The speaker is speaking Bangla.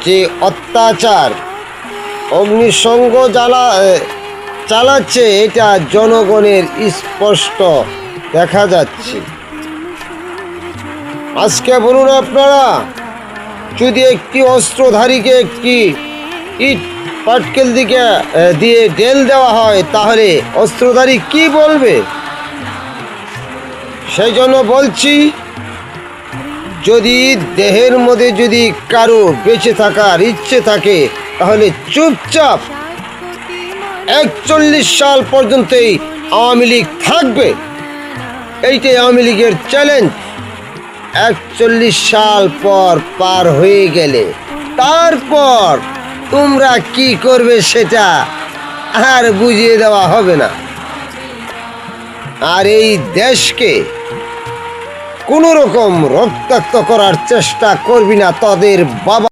যে অত্যাচার অগ্নিসংঘ চালাচ্ছে, এটা জনগণের স্পষ্ট দেখা যাচ্ছে। আজকে বলুন আপনারা, যদি একটি অস্ত্রধারীকে একটি ইট পাটকেল দিয়ে ঢেল দেওয়া হয়, তাহলে অস্ত্রধারী কি বলবে? সেই জন্য বলছি, যদি দেহের মধ্যে যদি কারো বেঁচে থাকার ইচ্ছে থাকে, তাহলে চুপচাপ 41 সাল পর্যন্তই আওয়ামী লীগ থাকবে। এইটাই আওয়ামী লীগের চ্যালেঞ্জ। 41 সাল পর পার হয়ে গেলে তারপর তোমরা কি করবে সেটা আর বুঝিয়ে দেওয়া হবে না। আর এই দেশকে কোনো রকম রক্তাক্ত করার চেষ্টা করবি না, তাদের বাবা